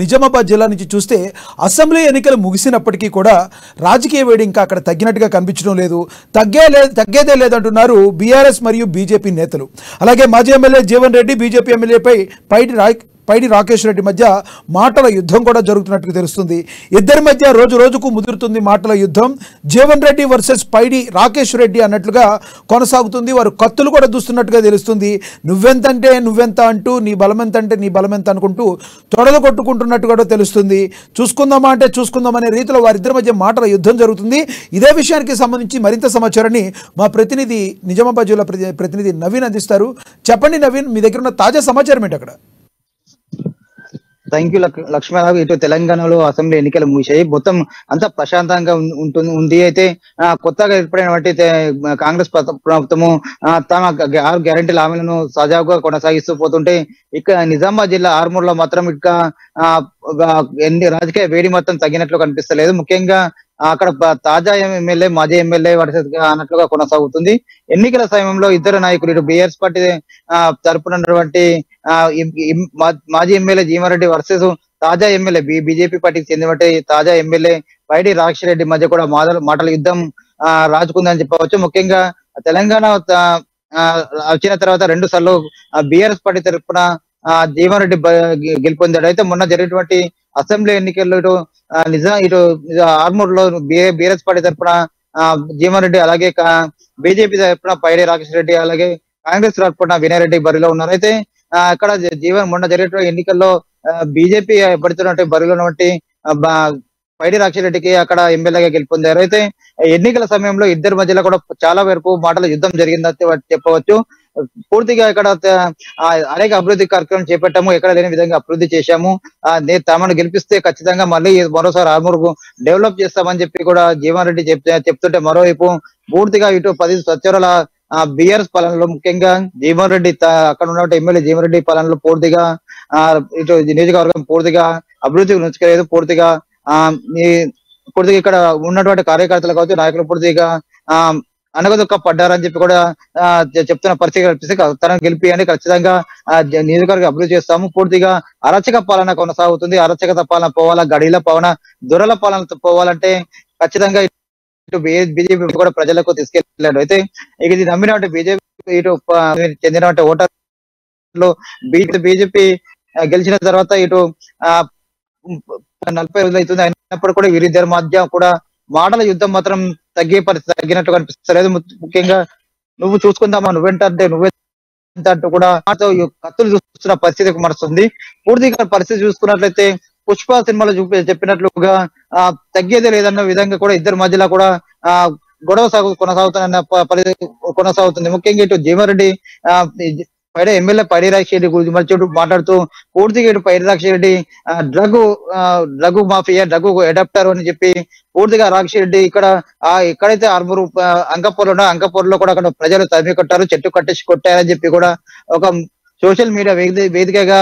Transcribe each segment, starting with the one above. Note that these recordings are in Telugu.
నిజామాబాద్ జిల్లా నుంచి చూస్తే అసెంబ్లీ ఎన్నికలు ముగిసినప్పటికీ కూడా రాజకీయ వేడి ఇంకా అక్కడ తగ్గినట్టుగా కనిపించడం లేదు. తగ్గేదే లేదంటున్నారు బీఆర్ఎస్ మరియు బీజేపీ నేతలు. అలాగే మాజీ ఎమ్మెల్యే జీవన్ రెడ్డి బీజేపీ ఎమ్మెల్యేపై పైడి రాకేష్ రెడ్డి మధ్య మాటల యుద్ధం కూడా జరుగుతున్నట్టుగా తెలుస్తుంది. ఇద్దరి మధ్య రోజు రోజుకు ముదురుతుంది మాటల యుద్ధం. జీవన్ రెడ్డి వర్సెస్ పైడి రాకేష్ రెడ్డి అన్నట్లుగా కొనసాగుతుంది. వారు కత్తులు కూడా దూస్తున్నట్టుగా తెలుస్తుంది. నువ్వెంతంటే నువ్వెంత అంటూ, నీ బలమెంత అంటే నీ బలమెంత అనుకుంటూ తొడలు కొట్టుకుంటున్నట్టు కూడా తెలుస్తుంది. చూసుకుందామా అంటే చూసుకుందామనే రీతిలో వారిద్దరి మధ్య మాటల యుద్ధం జరుగుతుంది. ఇదే విషయానికి సంబంధించి మరింత సమాచారాన్ని మా ప్రతినిధి నిజామాబాద్ జిల్లా ప్రతినిధి నవీన్ అందిస్తారు. చెప్పండి నవీన్, మీ దగ్గర ఉన్న తాజా సమాచారం ఏంటి అక్కడ? Thank you Lakshmanarao. ఇటు తెలంగాణలో అసెంబ్లీ ఎన్నికలు ముగిశాయి. మొత్తం అంతా ప్రశాంతంగా ఉంది. అయితే కొత్తగా ఏర్పడినటువంటి కాంగ్రెస్ ప్రభుత్వము తమ 6 గ్యారెంటీల హామీలను సజావుగా కొనసాగిస్తూ పోతుంటే, ఇక నిజామాబాద్ జిల్లా ఆర్మూర్లో మాత్రం ఇక రాజకీయ వేడి మొత్తం తగ్గినట్లు కనిపిస్తలేదు. ముఖ్యంగా అక్కడ తాజా ఎమ్మెల్యే మాజీ ఎమ్మెల్యే అన్నట్లుగా కొనసాగుతుంది. ఎన్నికల సమయంలో ఇద్దరు నాయకులు ఇటు బీఆర్ఎస్ పార్టీ తరపున ఉన్నటువంటి మాజీ ఎమ్మెల్యే జీవారెడ్డి వర్సెస్ తాజా ఎమ్మెల్యే బీజేపీ పార్టీకి చెందినటువంటి తాజా ఎమ్మెల్యే పైడి రాకేష్ రెడ్డి మధ్య కూడా మాటల యుద్ధం రాజుకుందని చెప్పవచ్చు. ముఖ్యంగా తెలంగాణ వచ్చిన తర్వాత 2 సార్లు బీఆర్ఎస్ పార్టీ తరపున జీవన్ రెడ్డి గెలుపొందాడు. అయితే మొన్న జరిగినటువంటి అసెంబ్లీ ఎన్నికల్లో ఇటు ఆర్మూర్ లో బీఆర్ఎస్ పార్టీ తరపున జీవన్ రెడ్డి, అలాగే బీజేపీ తరపున పైడి రాకేష్ రెడ్డి, అలాగే కాంగ్రెస్ తరపున వినయ్ రెడ్డి బరిలో ఉన్నారు. అయితే అక్కడ మొన్న జరిగిన ఎన్నికల్లో బీజేపీ పడుతున్నటువంటి బరిలో ఉన్నటువంటి పైడి రాకేష్ రెడ్డికి అక్కడ ఎమ్మెల్యేగా గెలుపొందారు. అయితే ఎన్నికల సమయంలో ఇద్దరి మధ్యలో కూడా చాలా వరకు మాటల యుద్ధం జరిగిందని చెప్పవచ్చు. పూర్తిగా ఇక్కడ అనేక అభివృద్ధి కార్యక్రమం చేపట్టాము, ఎక్కడ లేని విధంగా అభివృద్ధి చేశాము, తమను గెలిపిస్తే ఖచ్చితంగా మళ్ళీ మరోసారి ఆర్మూర్ డెవలప్ చేస్తామని చెప్పి కూడా జీవన్ రెడ్డి చెప్తుంటే, మరోవైపు పూర్తిగా ఇటు 10 సంవత్సరాల బీఆర్ఎస్ పాలనలో ముఖ్యంగా జీవన్ రెడ్డి అక్కడ ఉన్నటువంటి ఎమ్మెల్యే జీవన్ రెడ్డి పాలనలో పూర్తిగా ఇటు నియోజకవర్గం పూర్తిగా అభివృద్ధి నొచ్చుకోలేదు. పూర్తిగా ఇక్కడ ఉన్నటువంటి కార్యకర్తలు కావచ్చు, నాయకులు పూర్తిగా అనగదొక్క పడ్డారని చెప్పి కూడా చెప్తున్న పరిస్థితి కనిపిస్తే, తనను గెలిపి అని ఖచ్చితంగా నియోజకవర్గం అభివృద్ధి చేస్తాము. పూర్తిగా అరచక పాలన కొనసాగుతుంది. అరచకత పాలన పోవాలా, గడిల పాలన, దొరల పాలన పోవాలంటే ఖచ్చితంగా ఇటు బీజేపీ కూడా ప్రజలకు తీసుకెళ్ళాడు. అయితే ఇది నమ్మినటువంటి బీజేపీ ఇటు చెందినటువంటి ఓటర్లు బీజేపీ గెలిచిన తర్వాత ఇటు 40 రోజులు అవుతుంది. అయినప్పుడు కూడా వీరిద్దరి మధ్య కూడా మాటల యుద్ధం మాత్రం తగ్గినట్టు కనిపిస్తలేదు. ముఖ్యంగా నువ్వు చూసుకుందామా, నువ్వెంటే నువ్వెంత అంటూ కూడా కత్తులు చూస్తున్న పరిస్థితికి మారుస్తుంది. పూర్తిగా పరిస్థితి చూసుకున్నట్లయితే పుష్ప సినిమాలో చెప్పినట్లుగా తగ్గేదే లేదన్న విధంగా కూడా ఇద్దరి మధ్యలో కూడా గొడవ కొనసాగుతుంది. ముఖ్యంగా ఇటు జీవన్ రెడ్డి ఎమ్మెల్యే పైడి రాకేష్ రెడ్డి గురించి మరి మాట్లాడుతూ పూర్తిగా ఇటు Paidi Rakesh Reddy drug mafia, drug adapter అని చెప్పి పూర్తిగా రాకేష్ రెడ్డి ఎక్కడైతే ఆర్మూరు అంకపూర్లో కూడా అక్కడ ప్రజలు తరిమి కొట్టారు, చెట్టు కట్టేసి కొట్టారని చెప్పి కూడా ఒక సోషల్ మీడియా వేదికగా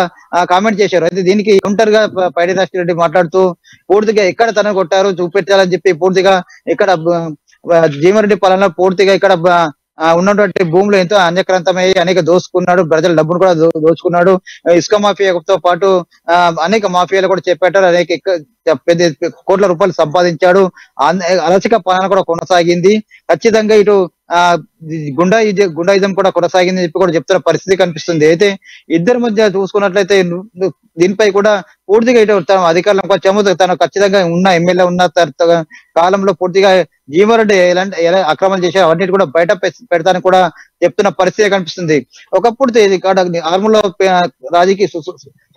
కామెంట్ చేశారు. అయితే దీనికి కౌంటర్ గా పైడి రాకేష్ రెడ్డి మాట్లాడుతూ పూర్తిగా ఎక్కడ తన కొట్టారు చూపెట్టాలని చెప్పి పూర్తిగా ఇక్కడ జీవన్ రెడ్డి పాలనలో పూర్తిగా ఇక్కడ ఉన్నటువంటి భూములు ఎంతో అన్యక్రాంతమయ్యి అనేక దోచుకున్నాడు, ప్రజల డబ్బును కూడా దోచుకున్నాడు. ఇసుక మాఫియాతో పాటు అనేక మాఫియాలు కూడా చేపట్టారు, అనేక కోట్ల రూపాయలు సంపాదించాడు. అరచక పాలన కూడా కొనసాగింది. ఖచ్చితంగా ఇటు గుండాయిజం కూడా కొనసాగిందని చెప్పి కూడా చెప్తున్న పరిస్థితి కనిపిస్తుంది. అయితే ఇద్దరి మధ్య చూసుకున్నట్లయితే దీనిపై కూడా పూర్తిగా ఇటు తన అధికారులకు వచ్చాము, తను ఖచ్చితంగా ఉన్న ఎమ్మెల్యే ఉన్న కాలంలో పూర్తిగా జీవన్ రెడ్డి ఎలా అక్రమాలు చేశారు అవన్నీ కూడా బయట పెడతానని కూడా చెప్తున్న పరిస్థితి కనిపిస్తుంది. ఒకప్పుడు ఆర్మూర్లో రాజకీయ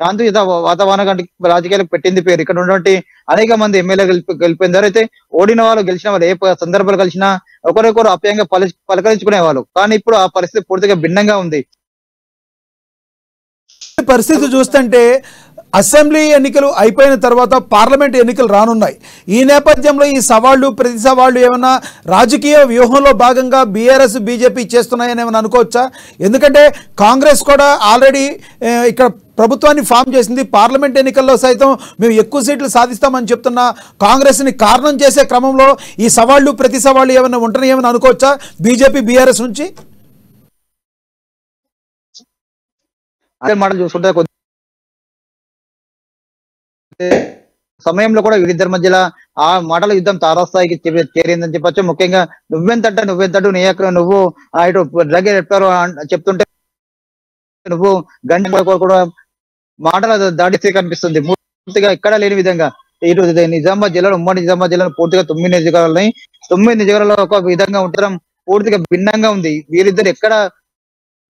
శాంతియుత వాతావరణానికి రాజకీయాలకు పెట్టింది పేరు. ఇక్కడ ఉన్నటువంటి అనేక మంది ఎమ్మెల్యే గెలిపోయిందారు. అయితే ఓడిన వాళ్ళు గెలిచిన వాళ్ళు ఏ సందర్భాలు కలిసినా ఒకరికొకరు ఆప్యాయంగా పలకరించుకునే వాళ్ళు. కానీ ఇప్పుడు ఆ పరిస్థితి పూర్తిగా భిన్నంగా ఉంది. పరిస్థితి చూస్తుంటే అసెంబ్లీ ఎన్నికలు అయిపోయిన తర్వాత పార్లమెంట్ ఎన్నికలు రానున్నాయి. ఈ నేపథ్యంలో ఈ సవాళ్లు ప్రతి సవాళ్లు ఏమన్నా రాజకీయ వ్యూహంలో భాగంగా బీఆర్ఎస్ బీజేపీ చేస్తున్నాయని ఏమైనా అనుకోవచ్చా? ఎందుకంటే కాంగ్రెస్ కూడా ఆల్రెడీ ఇక్కడ ప్రభుత్వాన్ని ఫామ్ చేసింది. పార్లమెంట్ ఎన్నికల్లో సైతం మేము ఎక్కువ సీట్లు సాధిస్తామని చెప్తున్న కాంగ్రెస్ని కారణం చేసే క్రమంలో ఈ సవాళ్లు ప్రతి సవాళ్లు ఏమైనా ఉంటాయని ఏమైనా అనుకోవచ్చా బీజేపీ బీఆర్ఎస్ నుంచి? అదే మాటలు చూసుకుంటే సమయంలో కూడా వీరిద్దరి మధ్యలో ఆ మాటల యుద్ధం తారాస్థాయికి చేరిందని చెప్పొచ్చు. ముఖ్యంగా నువ్వెంతట్టు నీ ఎక్కడ నువ్వు ఇటు డ్రగ్ చెప్పారు చెప్తుంటే నువ్వు గంట కూడా మాటల దాడి కనిపిస్తుంది. పూర్తిగా ఎక్కడ లేని విధంగా ఇటు నిజామాబాద్ జిల్లాలో ఉమ్మడి నిజామాబాద్ జిల్లాలో పూర్తిగా 9 నియోజకవర్గాలని 9 నియోజకవర్గాల్లో ఒక విధంగా ఉండడం పూర్తిగా భిన్నంగా ఉంది. వీరిద్దరు ఎక్కడ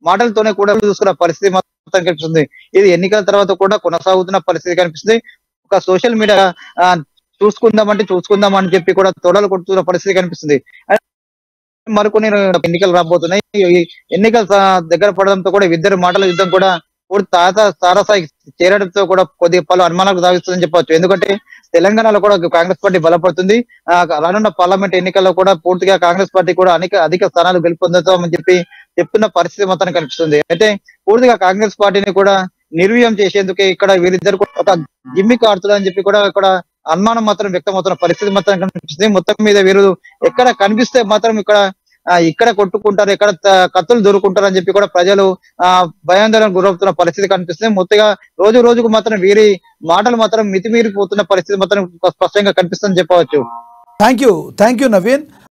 మాటలతోనే కూడా చూసుకున్న పరిస్థితి మొత్తం కనిపిస్తుంది. ఇది ఎన్నికల తర్వాత కూడా కొనసాగుతున్న పరిస్థితి కనిపిస్తుంది. ఒక సోషల్ మీడియా చూసుకుందాం అని చెప్పి కూడా తొడలు కొడుతున్న పరిస్థితి కనిపిస్తుంది. మరికొన్ని ఎన్నికలు రాబోతున్నాయి. ఈ ఎన్నికల దగ్గర పడడంతో కూడా ఇద్దరు మాటల యుద్ధం కూడా పూర్తి తారాస్థాయికి చేరడంతో కూడా కొద్దిగా పలు అనుమానాలకు సాగిస్తుందని చెప్పవచ్చు. ఎందుకంటే తెలంగాణలో కూడా కాంగ్రెస్ పార్టీ బలపడుతుంది. రానున్న పార్లమెంట్ ఎన్నికల్లో కూడా పూర్తిగా కాంగ్రెస్ పార్టీ కూడా అధిక స్థానాలు గెలుపొందుతామని చెప్పి చెప్తున్న పరిస్థితి మొత్తం కనిపిస్తుంది. అయితే పూర్తిగా కాంగ్రెస్ పార్టీని కూడా నిర్వీర్యం చేసేందుకే ఇక్కడ వీరిద్దరు ఒక గిమ్మిక్ ఆడుతుందని చెప్పి కూడా ఇక్కడ అనుమానం మాత్రం వ్యక్తమవుతున్న పరిస్థితి మాత్రం కనిపిస్తుంది. మొత్తం మీద వీరు ఎక్కడ కనిపిస్తే మాత్రం ఇక్కడ కొట్టుకుంటారు, ఎక్కడ కత్తులు దొరుకుంటారు అని చెప్పి కూడా ప్రజలు భయాందోళన గురవుతున్న పరిస్థితి కనిపిస్తుంది. మొత్తగా రోజుకు మాత్రం వీరి మాటలు మాత్రం మితిమీరిపోతున్న పరిస్థితి మాత్రం స్పష్టంగా కనిపిస్తుందని చెప్పవచ్చు. Thank you Naveen.